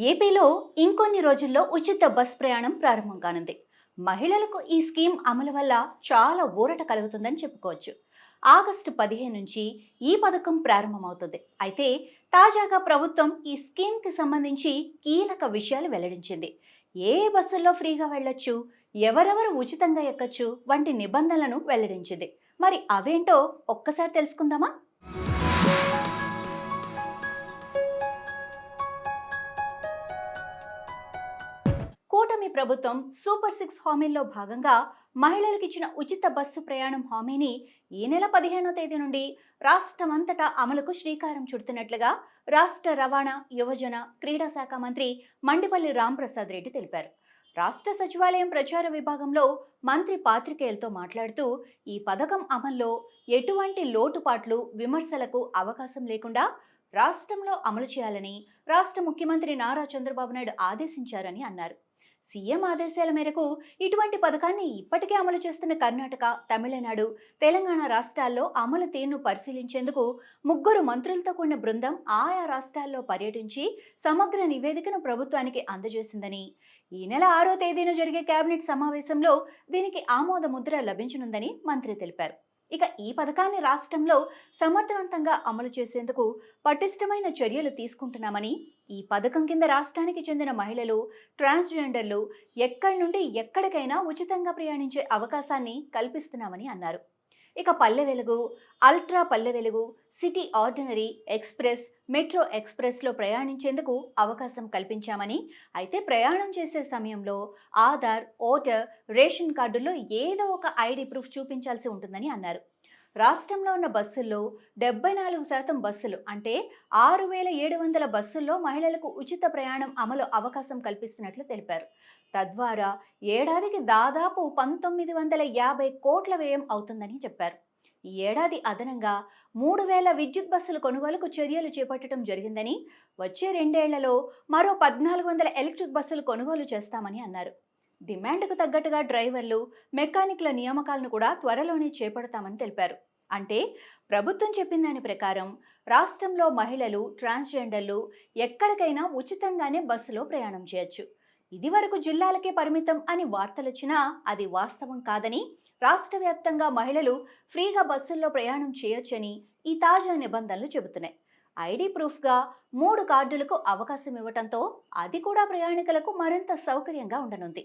ఏపీలో ఇంకొన్ని రోజుల్లో ఉచిత బస్ ప్రయాణం ప్రారంభం కానుంది. మహిళలకు ఈ స్కీమ్ అమలు వల్ల చాలా ఊరట కలుగుతుందని చెప్పుకోవచ్చు. ఆగస్టు 15 నుంచి ఈ పథకం ప్రారంభమవుతుంది. అయితే తాజాగా ప్రభుత్వం ఈ స్కీమ్కి సంబంధించి కీలక విషయాలు వెల్లడించింది. ఏ బస్సుల్లో ఫ్రీగా వెళ్ళొచ్చు, ఎవరెవరు ఉచితంగా ఎక్కచ్చు వంటి నిబంధనలను వెల్లడించింది. మరి అవేంటో ఒక్కసారి తెలుసుకుందామా? కూటమి ప్రభుత్వం సూపర్ 6 హామీల్లో భాగంగా మహిళలకు ఇచ్చిన ఉచిత బస్సు ప్రయాణం హామీని ఈ నెల 15వ తేదీ నుండి రాష్ట్రమంతటా అమలుకు శ్రీకారం చుడుతున్నట్లుగా రాష్ట్ర రవాణా, యువజన, క్రీడా శాఖ మంత్రి మండిపల్లి రాంప్రసాద్ రెడ్డి తెలిపారు. రాష్ట్ర సచివాలయం ప్రచార విభాగంలో మంత్రి పాత్రికేయులతో మాట్లాడుతూ ఈ పథకం అమల్లో ఎటువంటి లోటుపాట్లు, విమర్శలకు అవకాశం లేకుండా రాష్ట్రంలో అమలు చేయాలని రాష్ట్ర ముఖ్యమంత్రి నారా చంద్రబాబు నాయుడు ఆదేశించారని అన్నారు. సీఎం ఆదేశాల మేరకు ఇటువంటి పథకాన్ని ఇప్పటికే అమలు చేస్తున్న కర్ణాటక, తమిళనాడు, తెలంగాణ రాష్ట్రాల్లో అమలు తీరును పరిశీలించేందుకు 3 మంత్రులతో కూడిన బృందం ఆయా రాష్ట్రాల్లో పర్యటించి సమగ్ర నివేదికను ప్రభుత్వానికి అందజేసిందని, ఈ నెల 6వ తేదీన జరిగే కేబినెట్ సమావేశంలో దీనికి ఆమోద ముద్ర లభించనుందని మంత్రి తెలిపారు. ఇక ఈ పథకాన్ని రాష్ట్రంలో సమర్థవంతంగా అమలు చేసేందుకు పటిష్టమైన చర్యలు తీసుకుంటున్నామని, ఈ పథకం కింద రాష్ట్రానికి చెందిన మహిళలు, ట్రాన్స్జెండర్లు ఎక్కడి నుండి ఎక్కడికైనా ఉచితంగా ప్రయాణించే అవకాశాన్ని కల్పిస్తున్నామని అన్నారు. ఇక Palle Velugu, ultra Palle Velugu, city ordinary, express, metro ఎక్స్ప్రెస్లో ప్రయాణించేందుకు అవకాశం కల్పించామని, అయితే ప్రయాణం చేసే సమయంలో ఆధార్, ఓటర్, రేషన్ కార్డుల్లో ఏదో ఒక ఐడి ప్రూఫ్ చూపించాల్సి ఉంటుందని అన్నారు. రాష్ట్రంలో ఉన్న బస్సుల్లో 74% బస్సులు అంటే 6,700 బస్సుల్లో మహిళలకు ఉచిత ప్రయాణం అమలు అవకాశం కల్పిస్తున్నట్లు తెలిపారు. తద్వారా ఏడాదికి దాదాపు 1950 కోట్ల వ్యయం అవుతుందని చెప్పారు. ఈ ఏడాది అదనంగా 3,000 విద్యుత్ బస్సుల కొనుగోలుకు చర్యలు చేపట్టడం జరిగిందని, వచ్చే 2 ఏళ్లలో మరో 1,400 ఎలక్ట్రిక్ బస్సులు కొనుగోలు చేస్తామని అన్నారు. డిమాండ్కు తగ్గట్టుగా డ్రైవర్లు, మెకానిక్ల నియామకాలను కూడా త్వరలోనే చేపడతామని తెలిపారు. అంటే ప్రభుత్వం చెప్పిన దాని ప్రకారం రాష్ట్రంలో మహిళలు, ట్రాన్స్జెండర్లు ఎక్కడికైనా ఉచితంగానే బస్సులో ప్రయాణం చేయొచ్చు. ఇది వరకు జిల్లాలకే పరిమితం అని వార్తలొచ్చినా అది వాస్తవం కాదని, రాష్ట్ర వ్యాప్తంగా మహిళలు ఫ్రీగా బస్సుల్లో ప్రయాణం చేయొచ్చని ఈ తాజా నిబంధనలు చెబుతున్నాయి. ఐడి ప్రూఫ్గా 3 కార్డులకు అవకాశం ఇవ్వడంతో అది కూడా ప్రయాణికులకు మరింత సౌకర్యంగా ఉండనుంది.